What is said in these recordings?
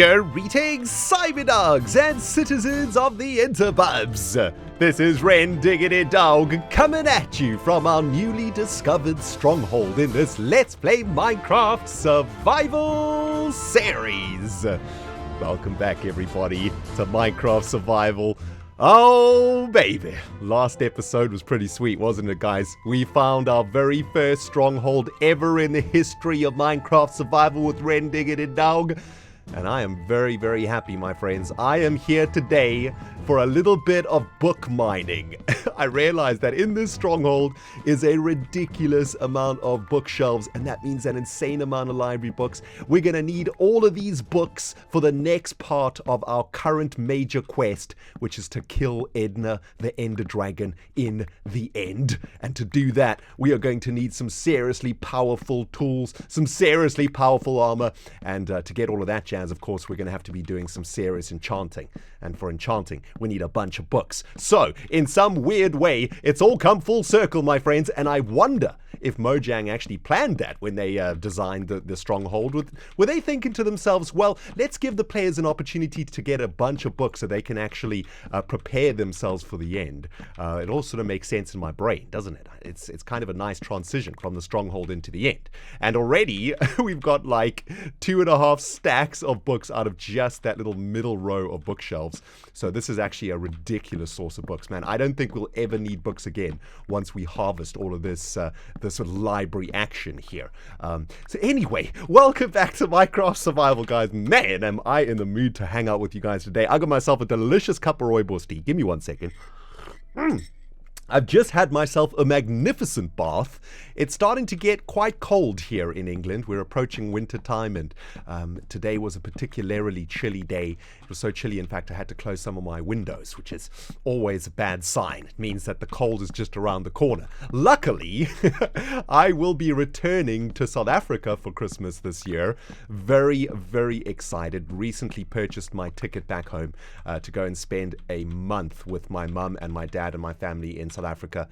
Greetings, Cyberdogs and citizens of the Interbubs. This is ReNDoG coming at you from our newly discovered stronghold in this Let's Play Minecraft Survival series. Welcome back, everybody, to Minecraft Survival. Oh, baby. Last episode was pretty sweet, wasn't it, guys? We found our very first stronghold ever in the history of Minecraft Survival with ReNDoG. And I am very, very happy, my friends. I am here today for a little bit of book mining. I realized that in this stronghold is a ridiculous amount of bookshelves, and that means an insane amount of library books. We're going to need all of these books for the next part of our current major quest, which is to kill Edna, the Ender Dragon, in the end. And to do that, we are going to need some seriously powerful tools, some seriously powerful armor, and to get all of that jazz, of course, we're going to have to be doing some serious enchanting. And for enchanting, we need a bunch of books. So, in some weird way, it's all come full circle, my friends, and I wonder if Mojang actually planned that when they designed the stronghold. Were they thinking to themselves, well, let's give the players an opportunity to get a bunch of books so they can actually prepare themselves for the end. It all sort of makes sense in my brain, doesn't it? It's kind of a nice transition from the stronghold into the end. And already, we've got like 2.5 stacks of books out of just that little middle row of bookshelves. So this is actually a ridiculous source of books, man. I don't think we'll ever need books again once we harvest all of this this sort of library action here. So anyway, welcome back to Minecraft Survival, guys. Man, am I in the mood to hang out with you guys today. I got myself a delicious cup of rooibos tea. Give me 1 second. I've just had myself a magnificent bath. It's starting to get quite cold here in England. We're approaching winter time, and today was a particularly chilly day. It was so chilly, in fact, I had to close some of my windows, which is always a bad sign. It means that the cold is just around the corner. Luckily, I will be returning to South Africa for Christmas this year. Very, very excited. Recently purchased my ticket back home to go and spend a month with my mum and my dad and my family in South Africa.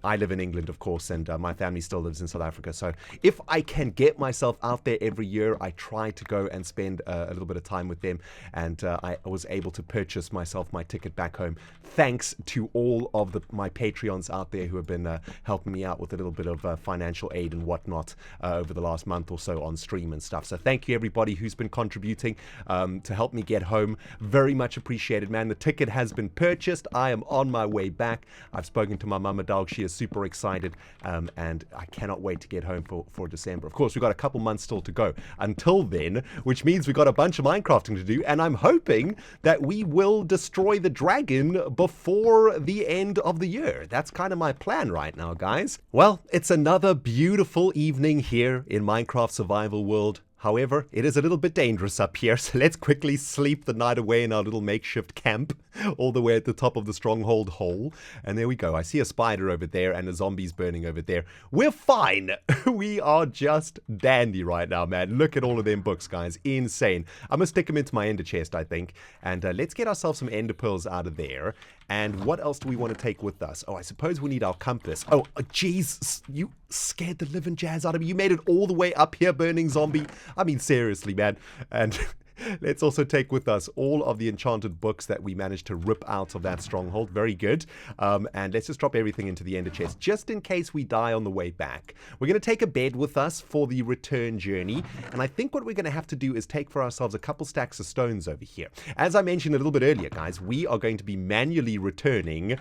I live in England, of course, and my family still lives in South Africa. So if I can get myself out there every year, I try to go and spend a little bit of time with them. And I was able to purchase myself my ticket back home, thanks to all of my Patreons out there who have been helping me out with a little bit of financial aid and whatnot over the last month or so on stream and stuff. So thank you, everybody who's been contributing to help me get home. Very much appreciated, man. The ticket has been purchased. I am on my way back. I've spoken to my mama dog. She is super excited, and I cannot wait to get home for December. Of course, we've got a couple months still to go until then, which means we've got a bunch of Minecrafting to do, and I'm hoping that we will destroy the dragon before the end of the year. That's kind of my plan right now, guys. Well, it's another beautiful evening here in Minecraft Survival World. However, it is a little bit dangerous up here, so let's quickly sleep the night away in our little makeshift camp all the way at the top of the stronghold hole. And there we go. I see a spider over there and a zombie's burning over there. We're fine. We are just dandy right now, man. Look at all of them books, guys. Insane. I'm going to stick them into my ender chest, I think. And let's get ourselves some ender pearls out of there. And what else do we want to take with us? Oh, I suppose we need our compass. Oh, jeez, you scared the living jazz out of me. You made it all the way up here, burning zombie. I mean, seriously, man. And let's also take with us all of the enchanted books that we managed to rip out of that stronghold. Very good. And let's just drop everything into the ender chest, just in case we die on the way back. We're going to take a bed with us for the return journey. And I think what we're going to have to do is take for ourselves a couple stacks of stones over here. As I mentioned a little bit earlier, guys, we are going to be manually returning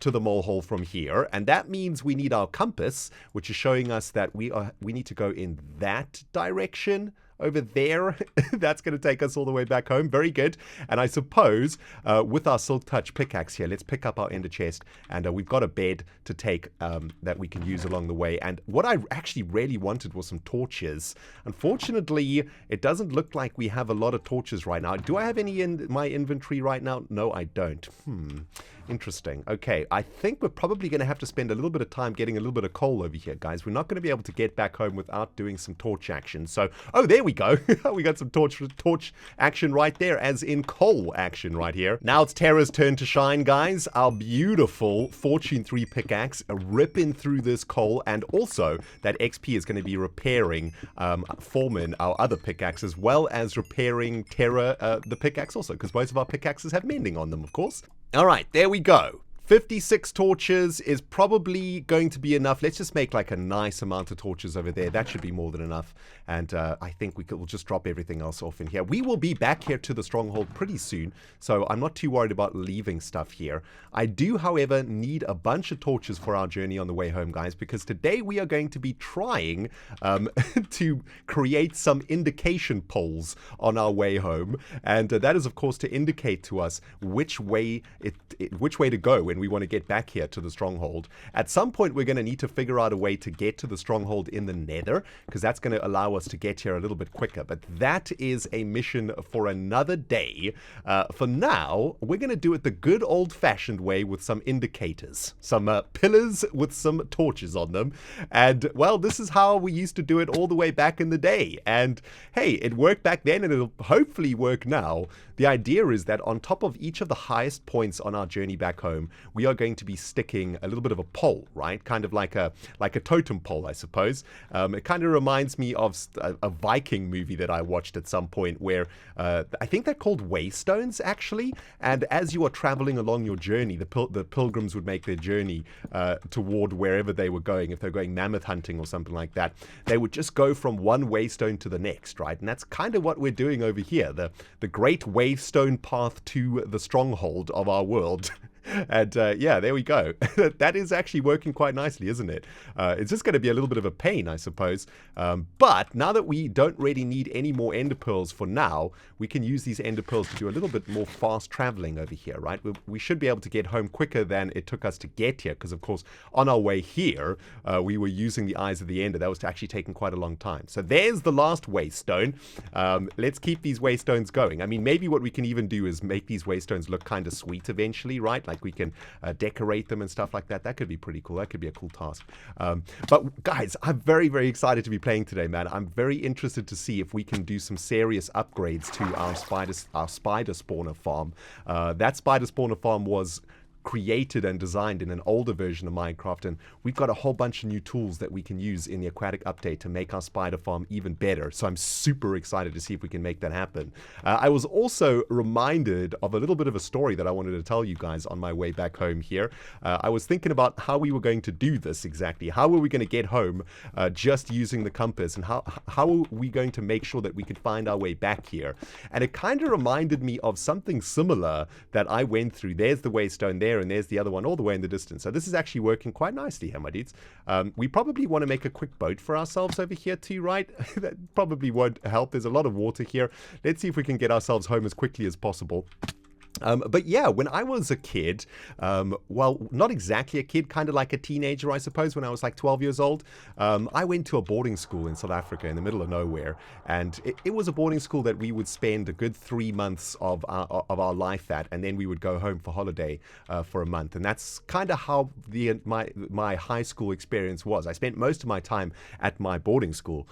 to the mole hole from here. And that means we need our compass, which is showing us that we need to go in that direction. Over there. That's going to take us all the way back home. Very good. And I suppose with our Silk Touch pickaxe here, let's pick up our ender chest. And we've got a bed to take that we can use along the way. And what I actually really wanted was some torches. Unfortunately, it doesn't look like we have a lot of torches right now. Do I have any in my inventory right now? No, I don't. Interesting. Okay, I think we're probably going to have to spend a little bit of time getting a little bit of coal over here, guys. We're not going to be able to get back home without doing some torch action. So, oh, there we go. We got some torch action right there, as in coal action right here. Now it's Terra's turn to shine, guys. Our beautiful Fortune 3 pickaxe ripping through this coal, and also that XP is going to be repairing Foreman, our other pickaxe, as well as repairing Terra, the pickaxe also, because most of our pickaxes have mending on them, of course. All right, there we go. 56 torches is probably going to be enough. Let's just make like a nice amount of torches over there. That should be more than enough. And I think we'll just drop everything else off in here. We will be back here to the Stronghold pretty soon, so I'm not too worried about leaving stuff here. I do, however, need a bunch of torches for our journey on the way home, guys, because today we are going to be trying to create some indication poles on our way home. And that is, of course, to indicate to us which way to go when we want to get back here to the Stronghold. At some point, we're going to need to figure out a way to get to the Stronghold in the Nether, because that's going to allow us to get here a little bit quicker. But that is a mission for another day. For now, we're going to do it the good old-fashioned way with some indicators. Some pillars with some torches on them. And, well, this is how we used to do it all the way back in the day. And, hey, it worked back then, and it'll hopefully work now. The idea is that on top of each of the highest points on our journey back home, we are going to be sticking a little bit of a pole, right? Kind of like a totem pole, I suppose. It kind of reminds me of a Viking movie that I watched at some point where I think they're called Waystones, actually. And as you are traveling along your journey, the pilgrims would make their journey toward wherever they were going. If they're going mammoth hunting or something like that, they would just go from one Waystone to the next, right? And that's kind of what we're doing over here. The great Waystone path to the Stronghold of our world. And yeah, there we go. That is actually working quite nicely, isn't it? It's just going to be a little bit of a pain, I suppose. But now that we don't really need any more ender pearls for now, we can use these ender pearls to do a little bit more fast traveling over here, right? We should be able to get home quicker than it took us to get here, because of course on our way here we were using the Eyes of the Ender. That was actually taking quite a long time. So there's the last Waystone. Let's keep these Waystones going. I mean, maybe what we can even do is make these Waystones look kind of sweet eventually, right? Like we can decorate them and stuff like that. That could be pretty cool. That could be a cool task. But guys, I'm very, very excited to be playing today, man. I'm very interested to see if we can do some serious upgrades to our spider spawner farm. That spider spawner farm was created and designed in an older version of Minecraft, and we've got a whole bunch of new tools that we can use in the aquatic update to make our spider farm even better. So I'm super excited to see if we can make that happen. I was also reminded of a little bit of a story that I wanted to tell you guys on my way back home here. I was thinking about how we were going to do this exactly. How were we going to get home just using the compass, and how are we going to make sure that we could find our way back here? And it kind of reminded me of something similar that I went through. There's the Waystone there, and there's the other one all the way in the distance. So this is actually working quite nicely here, my dudes. We probably want to make a quick boat for ourselves over here too, right? That probably won't help. There's a lot of water here. Let's see if we can get ourselves home as quickly as possible. But yeah, when I was a kid, well, not exactly a kid, kind of like a teenager, I suppose, when I was like 12 years old, I went to a boarding school in South Africa in the middle of nowhere. And it was a boarding school that we would spend a good 3 months of our life at, and then we would go home for holiday for a month. And that's kind of how my high school experience was. I spent most of my time at my boarding school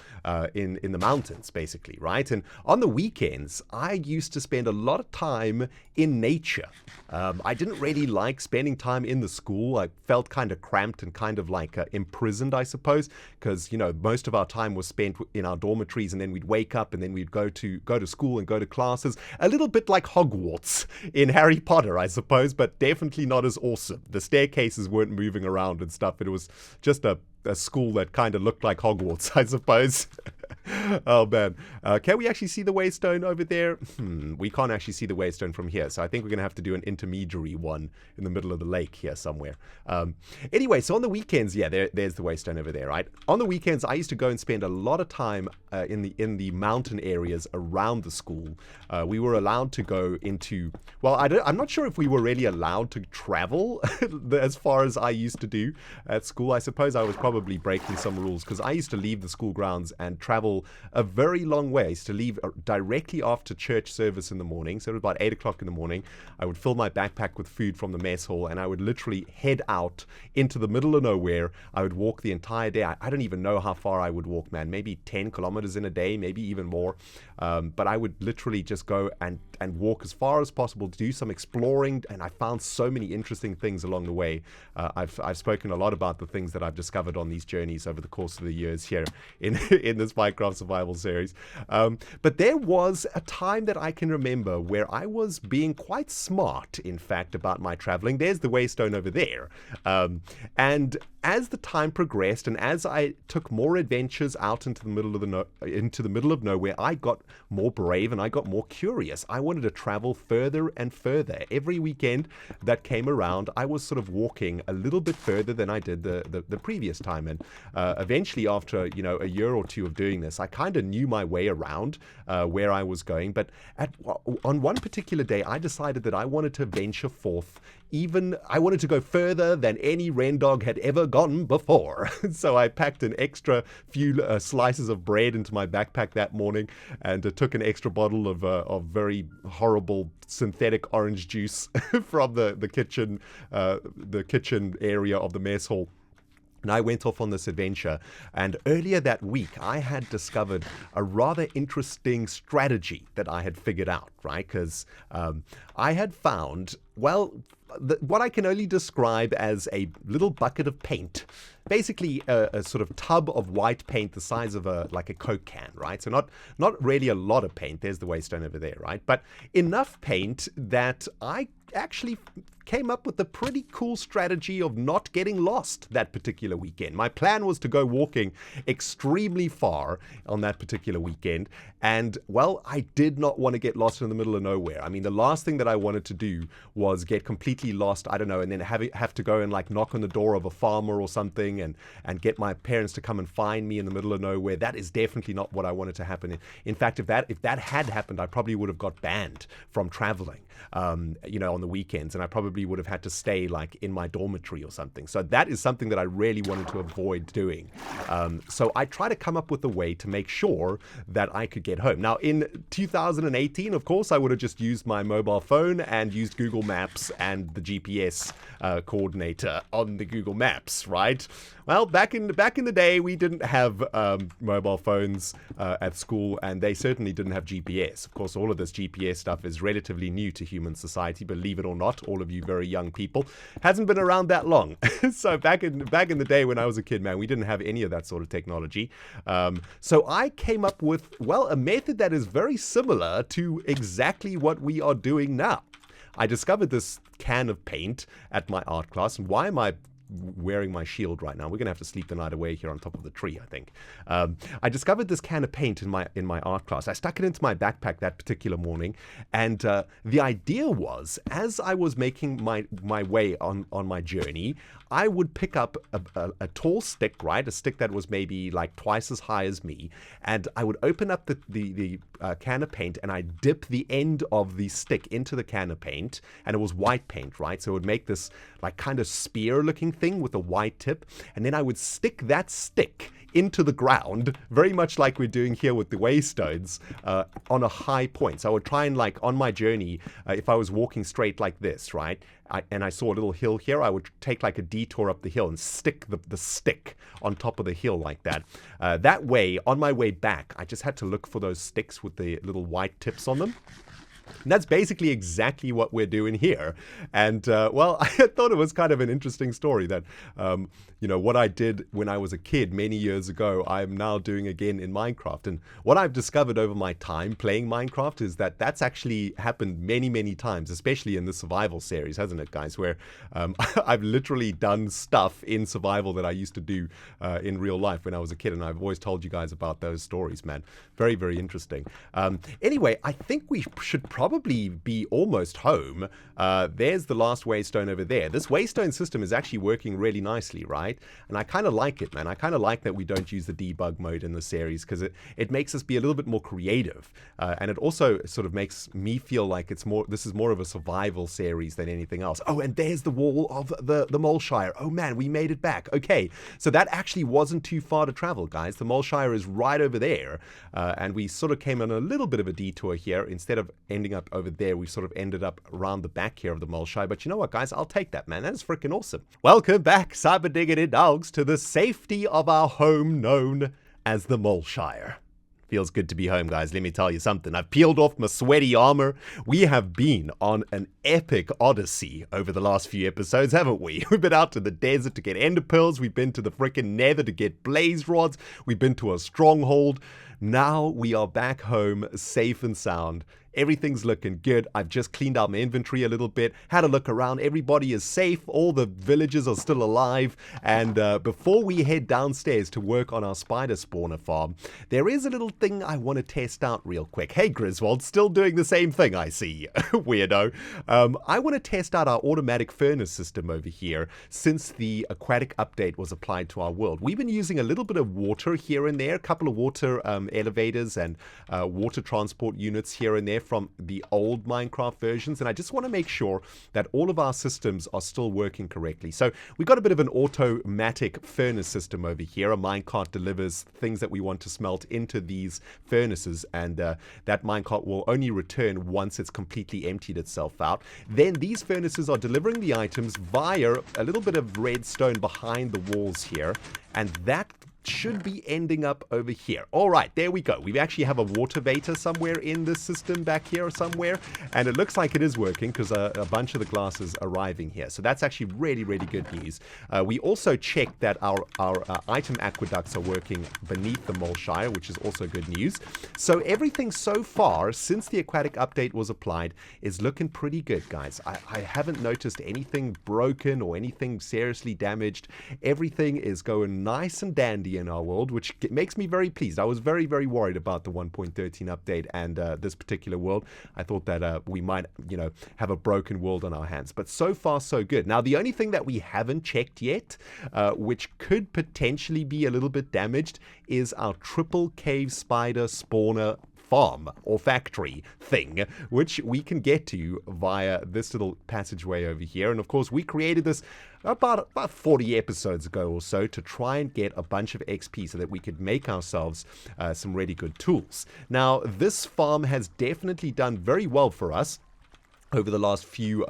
in the mountains, basically, right? And on the weekends, I used to spend a lot of time in nature. I didn't really like spending time in the school. I felt kind of cramped and kind of like imprisoned, I suppose, because, you know, most of our time was spent in our dormitories, and then we'd wake up and then we'd go to school and go to classes. A little bit like Hogwarts in Harry Potter, I suppose, but definitely not as awesome. The staircases weren't moving around and stuff. It was just a school that kind of looked like Hogwarts, I suppose. Oh man, can we actually see the Waystone over there? We can't actually see the Waystone from here, so I think we're gonna have to do an intermediary one in the middle of the lake here somewhere. Anyway, so on the weekends, yeah, there's the Waystone over there, right? On the weekends, I used to go and spend a lot of time in the mountain areas around the school. We were allowed to go into, well, I'm not sure if we were really allowed to travel as far as I used to do at school. I suppose I was probably breaking some rules, because I used to leave the school grounds and travel a very long way. I used to leave directly after church service in the morning, so it was about 8 o'clock in the morning. I would fill my backpack with food from the mess hall, and I would literally head out into the middle of nowhere. I would walk the entire day. I don't even know how far I would walk, man. Maybe 10 kilometers in a day, maybe even more. But I would literally just go and walk as far as possible to do some exploring, and I found so many interesting things along the way. I've spoken a lot about the things that I've discovered on these journeys over the course of the years here in this Minecraft survival series. But there was a time that I can remember where I was being quite smart, in fact, about my traveling. There's the Waystone over there. And as the time progressed, and as I took more adventures out into the middle of nowhere, I got more brave and I got more curious. I wanted to travel further and further. Every weekend that came around, I was sort of walking a little bit further than I did the previous time. And eventually, after a year or two of doing this, I kind of knew my way around where I was going. But on one particular day, I decided that I wanted to venture forth. I wanted to go further than any ReNDoG had ever gone before. So I packed an extra few slices of bread into my backpack that morning, and took an extra bottle of very horrible synthetic orange juice from the kitchen area of the mess hall. And I went off on this adventure, and earlier that week, I had discovered a rather interesting strategy that I had figured out, right? Because I had found, well, what I can only describe as a little bucket of paint, basically a sort of tub of white paint the size of like a Coke can, right? So not really a lot of paint. There's the Waystone over there, right? But enough paint that I actually came up with a pretty cool strategy of not getting lost that particular weekend. My plan was to go walking extremely far on that particular weekend, and, well, I did not want to get lost in the middle of nowhere. I mean, the last thing that I wanted to do was get completely lost, I don't know, and then have to go and like knock on the door of a farmer or something and get my parents to come and find me in the middle of nowhere. That is definitely not what I wanted to happen. In fact, if that had happened, I probably would have got banned from traveling, on the weekends, and I probably would have had to stay like in my dormitory or something. So that is something that I really wanted to avoid doing. So I try to come up with a way to make sure that I could get home. Now, in 2018, of course, I would have just used my mobile phone and used Google Maps and the GPS coordinator on the Google Maps, right? Well, back in the day, we didn't have mobile phones at school, and they certainly didn't have GPS. Of course, all of this GPS stuff is relatively new to human society, believe it or not. All of you very young people hasn't been around that long. So back in the day when I was a kid, man, we didn't have any of that sort of technology. So I came up with, well, a method that is very similar to exactly what we are doing now. I discovered this can of paint at my art class, and why am I wearing my shield right now? We're gonna have to sleep the night away here on top of the tree, I think. I discovered this can of paint in my art class. I stuck it into my backpack that particular morning, and the idea was, as I was making my way on my journey, I would pick up a tall stick, right? A stick that was maybe like twice as high as me, and I would open up the can of paint, and I'd dip the end of the stick into the can of paint, and it was white paint, right? So it would make this like kind of spear-looking thing with a white tip, and then I would stick that stick into the ground, very much like we're doing here with the Waystones, on a high point. So I would try and, like, on my journey, if I was walking straight like this, right, and I saw a little hill here, I would take like a detour up the hill and stick the stick on top of the hill like that. That way, on my way back, I just had to look for those sticks with the little white tips on them. And that's basically exactly what we're doing here. And, well, I thought it was kind of an interesting story that, what I did when I was a kid many years ago, I'm now doing again in Minecraft. And what I've discovered over my time playing Minecraft is that that's actually happened many, many times, especially in the survival series, hasn't it, guys? Where I've literally done stuff in survival that I used to do in real life when I was a kid. And I've always told you guys about those stories, man. Very, very interesting. Anyway, I think we should probably be almost home. There's the last Waystone over there. This Waystone system is actually working really nicely, right? And I kind of like it, man. I kind of like that we don't use the debug mode in the series, because it makes us be a little bit more creative. And it also sort of makes me feel like this is more of a survival series than anything else. Oh, and there's the wall of the Moleshire. Oh man, we made it back. Okay, so that actually wasn't too far to travel, guys. The Moleshire is right over there. And we sort of came on a little bit of a detour here. Instead of ending up over there, we sort of ended up around the back here of the Moleshire. But you know what, guys? I'll take that, man. That is freaking awesome. Welcome back, Cyberdog dogs, to the safety of our home known as the Moleshire. Feels good to be home, guys. Let me tell you something. I've peeled off my sweaty armor. We have been on an epic odyssey over the last few episodes, haven't we? We've been out to the desert to get ender pearls. We've been to the freaking nether to get blaze rods. We've been to a stronghold. Now we are back home, safe and sound. Everything's looking good. I've just cleaned out my inventory a little bit, had a look around. Everybody is safe. All the villagers are still alive. And before we head downstairs to work on our spider spawner farm, there is a little thing I want to test out real quick. Hey, Griswold, still doing the same thing, I see. Weirdo. I want to test out our automatic furnace system over here since the aquatic update was applied to our world. We've been using a little bit of water here and there, a couple of water elevators and water transport units here and there from the old Minecraft versions, and I just want to make sure that all of our systems are still working correctly. So we got a bit of an automatic furnace system over here. A minecart delivers things that we want to smelt into these furnaces, and that minecart will only return once it's completely emptied itself out. Then these furnaces are delivering the items via a little bit of redstone behind the walls here, and that should be ending up over here. All right, there we go. We actually have a water vator somewhere in this system back here somewhere, and it looks like it is working because a bunch of the glass is arriving here. So that's actually really, really good news. We also checked that our item aqueducts are working beneath the Moleshire, which is also good news. So everything so far since the aquatic update was applied is looking pretty good, guys. I haven't noticed anything broken or anything seriously damaged. Everything is going nice and dandy in our world, which makes me very pleased. I was very, very worried about the 1.13 update and this particular world. I thought that we might, have a broken world on our hands. But so far, so good. Now, the only thing that we haven't checked yet, which could potentially be a little bit damaged, is our triple cave spider spawner farm or factory thing, which we can get to via this little passageway over here. And of course, we created this about 40 episodes ago or so to try and get a bunch of XP so that we could make ourselves some really good tools. Now, this farm has definitely done very well for us over the last few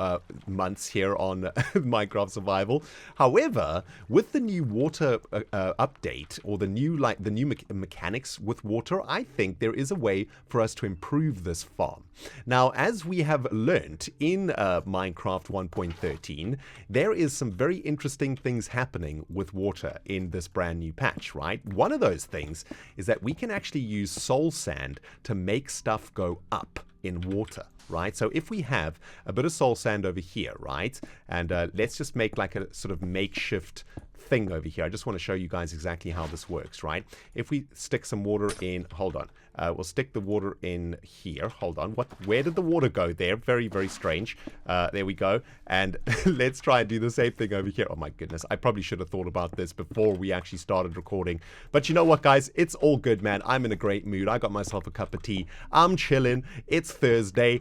months here on Minecraft Survival. However, with the new water update, or the new mechanics with water, I think there is a way for us to improve this farm. Now, as we have learnt in Minecraft 1.13, there is some very interesting things happening with water in this brand new patch, right? One of those things is that we can actually use soul sand to make stuff go up in water, right? So if we have a bit of soul sand over here, right, and let's just make like a sort of makeshift thing over here. I just want to show you guys exactly how this works, right? If we stick some water in, hold on, we'll stick the water in here. Hold on, where did the water go there? Very, very strange. There we go. And let's try and do the same thing over here. Oh my goodness, I probably should have thought about this before we actually started recording. But you know what, guys? It's all good, man. I'm in a great mood. I got myself a cup of tea. I'm chilling. It's Thursday.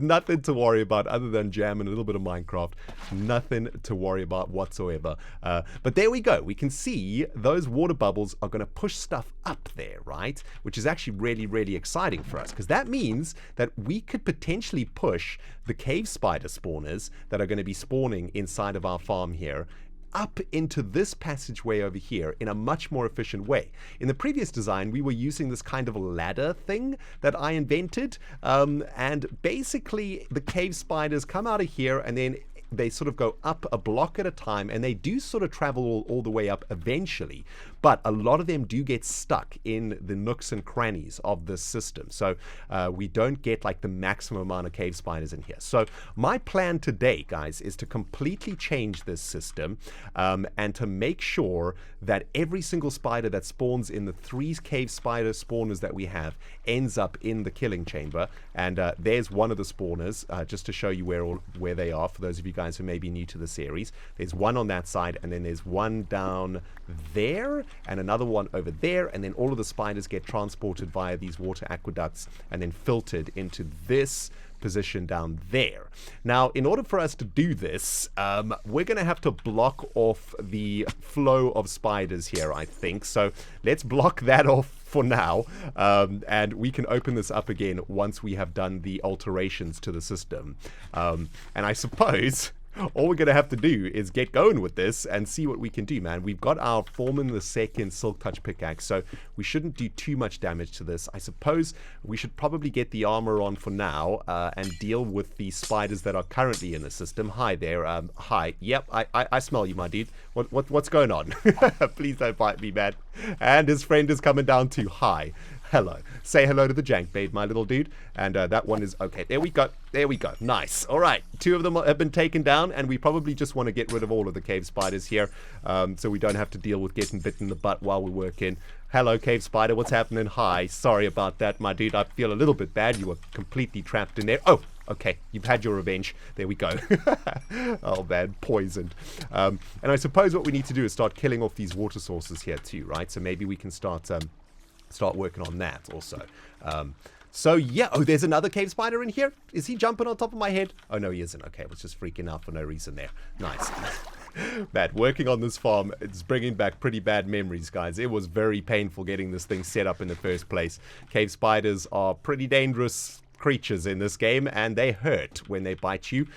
Nothing to worry about other than jam and a little bit of Minecraft. Nothing to worry about whatsoever. But there we go. We can see those water bubbles are going to push stuff up there, right? Which is actually really, really exciting for us, because that means that we could potentially push the cave spider spawners that are going to be spawning inside of our farm here up into this passageway over here in a much more efficient way. In the previous design, we were using this kind of ladder thing that I invented, and basically the cave spiders come out of here, and then they sort of go up a block at a time, and they do sort of travel all the way up eventually. But a lot of them do get stuck in the nooks and crannies of this system. So we don't get like the maximum amount of cave spiders in here. So my plan today, guys, is to completely change this system and to make sure that every single spider that spawns in the 3 cave spider spawners that we have ends up in the killing chamber. And there's one of the spawners, just to show you where they are, for those of you guys who may be new to the series. There's one on that side, and then there's one down there, and another one over there, and then all of the spiders get transported via these water aqueducts and then filtered into this position down there. Now, in order for us to do this, we're going to have to block off the flow of spiders here, I think. So let's block that off for now, and we can open this up again once we have done the alterations to the system. And I suppose all we're going to have to do is get going with this and see what we can do, man. We've got our Foreman the Second Silk Touch pickaxe, so we shouldn't do too much damage to this. I suppose we should probably get the armor on for now and deal with the spiders that are currently in the system. Hi there. Hi. Yep, I smell you, my dude. What's going on? Please don't bite me, man. And his friend is coming down too. Hi. Hello. Say hello to the jank babe, my little dude. And that one is okay. There we go. There we go. Nice. All right. 2 of them have been taken down, and we probably just want to get rid of all of the cave spiders here, so we don't have to deal with getting bitten in the butt while we work in. Hello, cave spider. What's happening? Hi. Sorry about that, my dude. I feel a little bit bad. You were completely trapped in there. Oh, okay. You've had your revenge. There we go. Oh, man. Poisoned. And I suppose what we need to do is start killing off these water sources here too, right? So maybe we can start working on that also. So yeah, oh, there's another cave spider in here. Is he jumping on top of my head? Oh no, he isn't. Okay, I was just freaking out for no reason there. Nice. Man, working on this farm, it's bringing back pretty bad memories, guys. It was very painful getting this thing set up in the first place. Cave spiders are pretty dangerous creatures in this game, and they hurt when they bite you.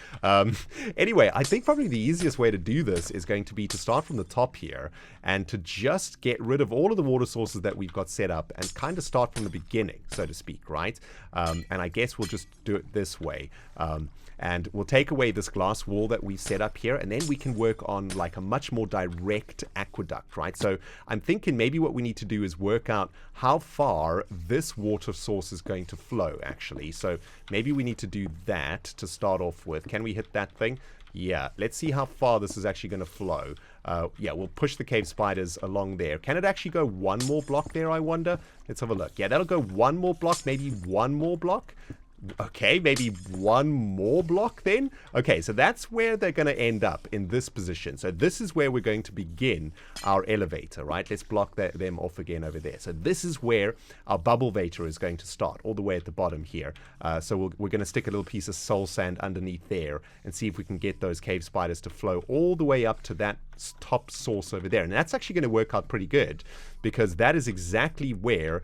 Anyway, I think probably the easiest way to do this is going to be to start from the top here and to just get rid of all of the water sources that we've got set up and kind of start from the beginning, so to speak, right? And I guess we'll just do it this way. And we'll take away this glass wall that we've set up here, and then we can work on like a much more direct aqueduct, right? So I'm thinking maybe what we need to do is work out how far this water source is going to flow, actually. So maybe we need to do that to start off with. Can we hit that thing? Yeah, let's see how far this is actually going to flow. Yeah, we'll push the cave spiders along there. Can it actually go 1 more block there, I wonder? Let's have a look. Yeah, that'll go 1 more block, maybe 1 more block. Okay, maybe 1 more block then. Okay, so that's where they're going to end up, in this position. So this is where we're going to begin our elevator, right? Let's block them off again over there. So this is where our BUBBLEVATOR is going to start, all the way at the bottom here. So we're going to stick a little piece of soul sand underneath there and see if we can get those cave spiders to flow all the way up to that top source over there. And that's actually going to work out pretty good, because that is exactly where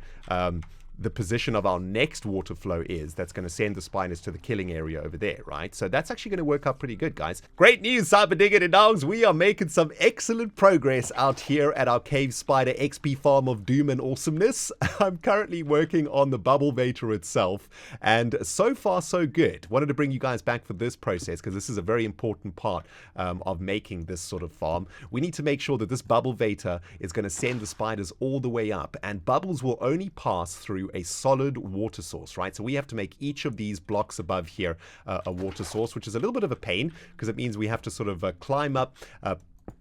the position of our next water flow is. That's going to send the spiders to the killing area over there, right? So that's actually going to work out pretty good, guys. Great news, Cyberdog dogs. We are making some excellent progress out here at our cave spider XP farm of doom and awesomeness. I'm currently working on the BUBBLEVATOR itself, and so far so good. Wanted to bring you guys back for this process, because this is a very important part of making this sort of farm. We need to make sure that this BUBBLEVATOR is going to send the spiders all the way up, and bubbles will only pass through a solid water source, right? So we have to make each of these blocks above here a water source, which is a little bit of a pain, because it means we have to sort of climb up,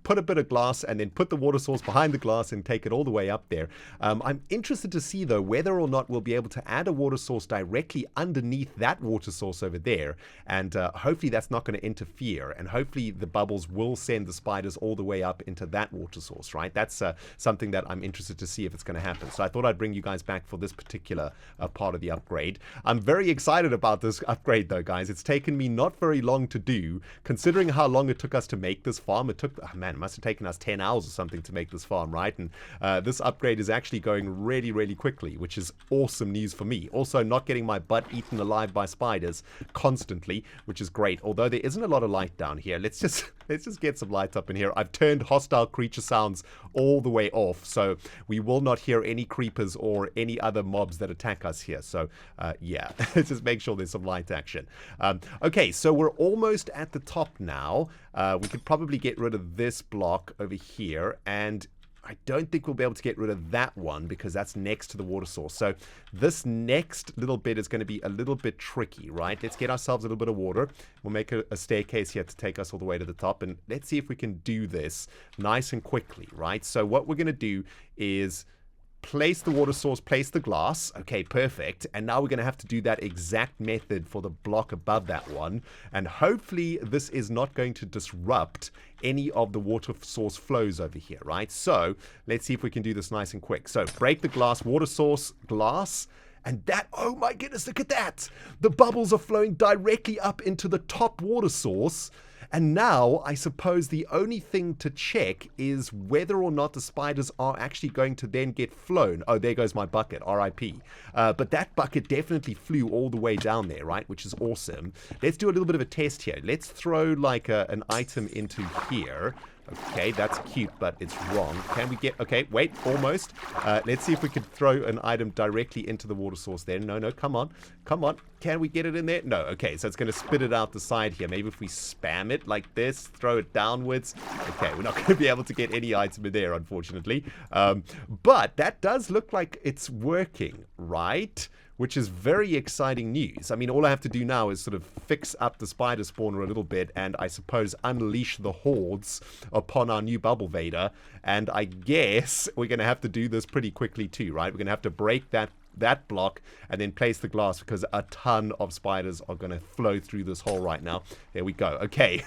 put a bit of glass, and then put the water source behind the glass and take it all the way up there. I'm interested to see, though, whether or not we'll be able to add a water source directly underneath that water source over there, and hopefully that's not going to interfere, and hopefully the bubbles will send the spiders all the way up into that water source, right? That's something that I'm interested to see if it's going to happen. So I thought I'd bring you guys back for this particular part of the upgrade. I'm very excited about this upgrade, though, guys. It's taken me not very long to do, considering how long it took us to make this farm. It took, man, it must have taken us 10 hours or something to make this farm, right? And this upgrade is actually going really, really quickly, which is awesome news for me. Also, not getting my butt eaten alive by spiders constantly, which is great. Although there isn't a lot of light down here. Let's just Let's just get some light up in here. I've turned hostile creature sounds all the way off, so we will not hear any creepers or any other mobs that attack us here. So, yeah, let's just make sure there's some light action. Okay, so we're almost at the top now. We could probably get rid of this block over here, and I don't think we'll be able to get rid of that one because that's next to the water source. So this next little bit is going to be a little bit tricky, right? Let's get ourselves a little bit of water. We'll make a staircase here to take us all the way to the top. And let's see if we can do this nice and quickly, right? So what we're going to do is place the water source, place the glass. Okay, perfect. And now we're going to have to do that exact method for the block above that one. And hopefully this is not going to disrupt any of the water source flows over here, right? So let's see if we can do this nice and quick. So break the glass, water source, glass. And that, oh my goodness, look at that. The bubbles are flowing directly up into the top water source. And now, I suppose the only thing to check is whether or not the spiders are actually going to then get flown. Oh, there goes my bucket, RIP. But that bucket definitely flew all the way down there, right? Which is awesome. Let's do a little bit of a test here. Let's throw like an item into here. Okay, that's cute, but it's wrong. Can we get... Okay, wait, almost. Let's see if we can throw an item directly into the water source there. No, no, come on. Come on. Can we get it in there? No, okay, so it's going to spit it out the side here. Maybe if we spam it like this, throw it downwards. Okay, we're not going to be able to get any item in there, unfortunately. But that does look like it's working, right? Which is very exciting news. I mean, all I have to do now is sort of fix up the spider spawner a little bit and I suppose unleash the hordes upon our new BUBBLEVATOR. And I guess we're going to have to do this pretty quickly too, right? We're going to have to break that block and then place the glass because a ton of spiders are going to flow through this hole right now. There we go. Okay.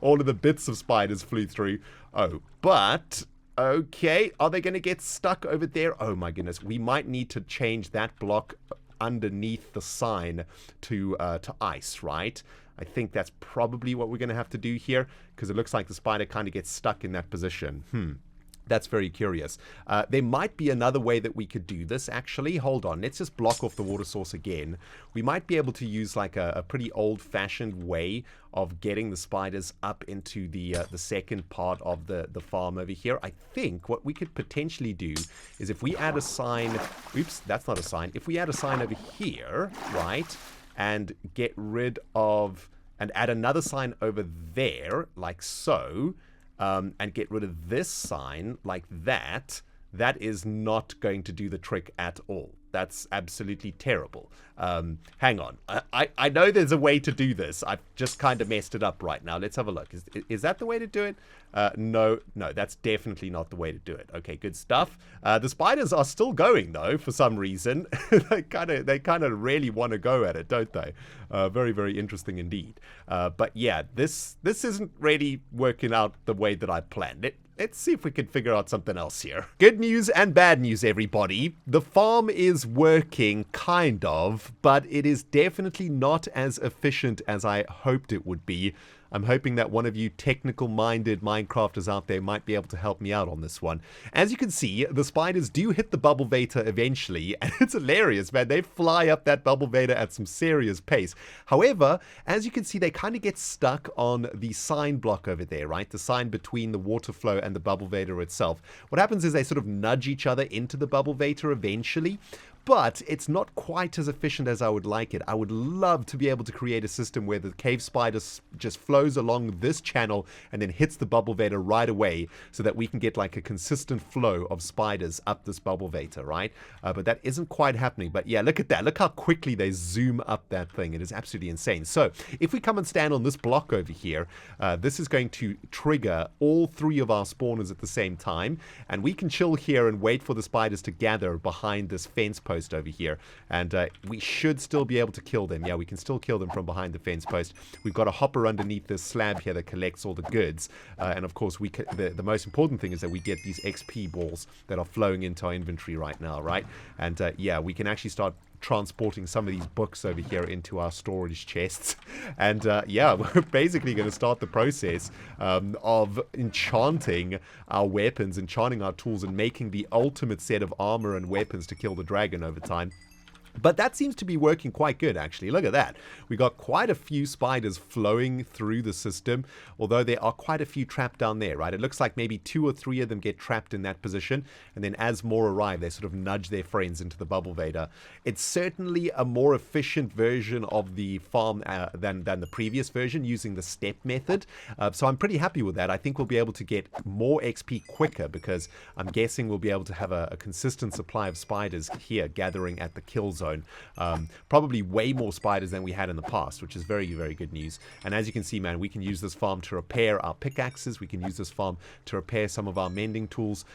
All of the bits of spiders flew through. Oh, but... Okay, are they going to get stuck over there? Oh my goodness, we might need to change that block underneath the sign to ice, right? I think that's probably what we're going to have to do here because it looks like the spider kind of gets stuck in that position. That's very curious. There might be another way that we could do this, actually. Hold on. Let's just block off the water source again. We might be able to use like a pretty old-fashioned way of getting the spiders up into the second part of the farm over here. I think what we could potentially do is if we add a sign... Oops, that's not a sign. If we add a sign over here, right, and get rid of... and add another sign over there, like so... and get rid of this sign like that, that is not going to do the trick at all. That's absolutely terrible. Hang on. I know there's a way to do this. I've just kind of messed it up right now. Let's have a look. Is that the way to do it? No, that's definitely not the way to do it. Okay, good stuff. The spiders are still going, though, for some reason. they kind of really want to go at it, don't they? Very, very interesting indeed. But yeah, this isn't really working out the way that I planned it. Let's see if we can figure out something else here. Good news and bad news, everybody. The farm is working, kind of, but it is definitely not as efficient as I hoped it would be. I'm hoping that one of you technical-minded Minecrafters out there might be able to help me out on this one. As you can see, the spiders do hit the BUBBLEVATOR eventually, and it's hilarious, man. They fly up that BUBBLEVATOR at some serious pace. However, as you can see, they kind of get stuck on the sign block over there, right? The sign between the water flow and the BUBBLEVATOR itself. What happens is they sort of nudge each other into the BUBBLEVATOR eventually. But it's not quite as efficient as I would like it. I would love to be able to create a system where the cave spider just flows along this channel and then hits the BUBBLEVATOR right away so that we can get like a consistent flow of spiders up this BUBBLEVATOR, right? But that isn't quite happening. But yeah, look at that. Look how quickly they zoom up that thing. It is absolutely insane. So if we come and stand on this block over here, this is going to trigger all three of our spawners at the same time. And we can chill here and wait for the spiders to gather behind this fence post over here, and we should still be able to kill them. Yeah, we can still kill them from behind the fence post. We've got a hopper underneath this slab here that collects all the goods, and of course the most important thing is that we get these XP balls that are flowing into our inventory right now, right? And yeah, we can actually start transporting some of these books over here into our storage chests. And yeah, we're basically going to start the process of enchanting our weapons, enchanting our tools, and making the ultimate set of armor and weapons to kill the dragon over time. But that seems to be working quite good, actually. Look at that. We got quite a few spiders flowing through the system, although there are quite a few trapped down there, right? It looks like maybe 2 or 3 of them get trapped in that position, and then as more arrive, they sort of nudge their friends into the BUBBLEVATOR. It's certainly a more efficient version of the farm than the previous version, using the step method. So I'm pretty happy with that. I think we'll be able to get more XP quicker, because I'm guessing we'll be able to have a consistent supply of spiders here gathering at the kill zone. Probably way more spiders than we had in the past, which is very, very good news. And as you can see, man, we can use this farm to repair our pickaxes. We can use this farm to repair some of our mending tools,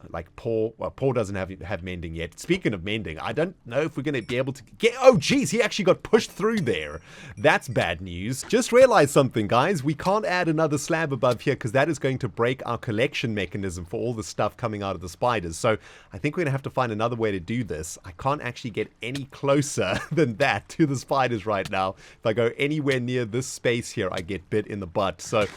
like Paul. Well, Paul doesn't have mending yet. Speaking of mending, I don't know if we're going to be able to get... Oh, geez, he actually got pushed through there. That's bad news. Just realized something, guys. We can't add another slab above here, because that is going to break our collection mechanism for all the stuff coming out of the spiders. So I think we're going to have to find another way to do this. I can't actually get any closer than that to the spiders right now. If I go anywhere near this space here, I get bit in the butt. So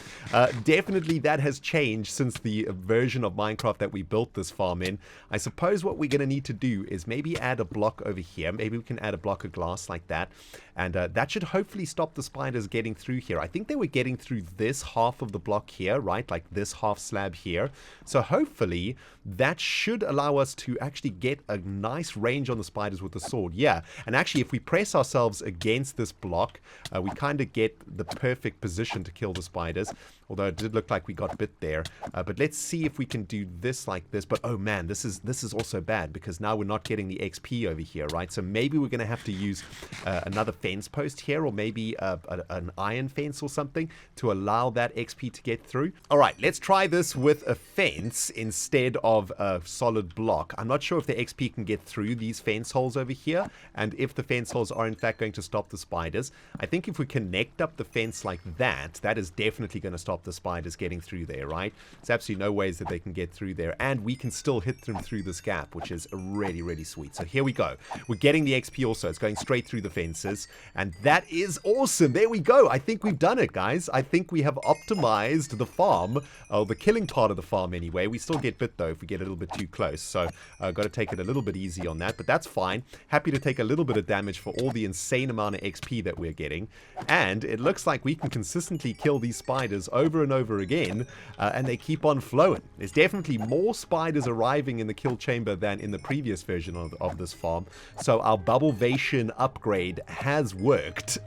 definitely that has changed since the version of Minecraft that we built this farm in. I suppose what we're going to need to do is maybe add a block over here. Maybe we can add a block of glass like that, and that should hopefully stop the spiders getting through here. I think they were getting through this half of the block here, right? Like this half slab here. So hopefully that should allow us to actually get a nice range on the spiders with the sword. Yeah, and actually if we press ourselves against this block, we kind of get the perfect position to kill the spiders, although it did look like we got bit there. But let's see if we can do this like this. But oh man, this is also bad, because now we're not getting the XP over here, right? So maybe we're going to have to use another fence post here, or maybe an iron fence or something to allow that XP to get through. All right, let's try this with a fence instead of a solid block. I'm not sure if the XP can get through these fence holes over here, and if the fence holes are in fact going to stop the spiders. I think if we connect up the fence like that, that is definitely going to stop the spiders getting through there, right? There's absolutely no ways that they can get through there, and we can still hit them through this gap, which is really, really sweet. So here we go. We're getting the XP also. It's going straight through the fences, and that is awesome. There we go. I think we've done it, guys. I think we have optimized the farm, the killing part of the farm anyway. We still get bit though if we get a little bit too close, so got to take it a little bit easy on that, but that's fine. Happy to take a little bit of damage for all the insane amount of XP that we're getting, and it looks like we can consistently kill these spiders over and over again, and they keep on flowing. There's definitely more spiders arriving in the kill chamber than in the previous version of this farm, so our Bubbblevation upgrade has worked,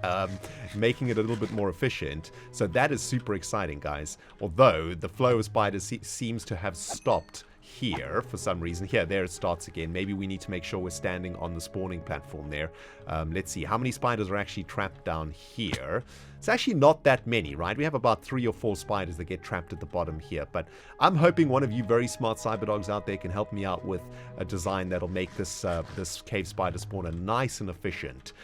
making it a little bit more efficient. So that is super exciting, guys, although the flow of spiders seems to have stopped here for some reason. Here, there it starts again. Maybe we need to make sure we're standing on the spawning platform there. Let's see how many spiders are actually trapped down here. It's actually not that many, right? We have about 3 or 4 spiders that get trapped at the bottom here, but I'm hoping one of you very smart Cyberdogs out there can help me out with a design that'll make this this cave spider spawner nice and efficient.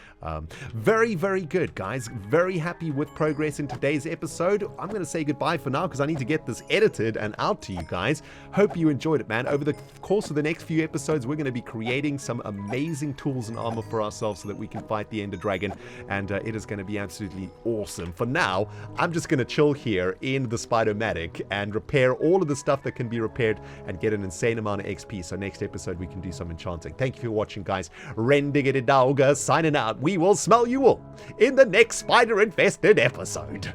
Very, very good, guys. Very happy with progress in today's episode. I'm going to say goodbye for now because I need to get this edited and out to you guys. Hope you enjoyed it, man. Over the course of the next few episodes, we're going to be creating some amazing tools and armor for ourselves so that we can fight the Ender Dragon, and it is going to be absolutely awesome. For now, I'm just going to chill here in the Spider-Matic and repair all of the stuff that can be repaired and get an insane amount of XP. So next episode, we can do some enchanting. Thank you for watching, guys. ReNDoG signing out. We will smell you all in the next spider-infested episode.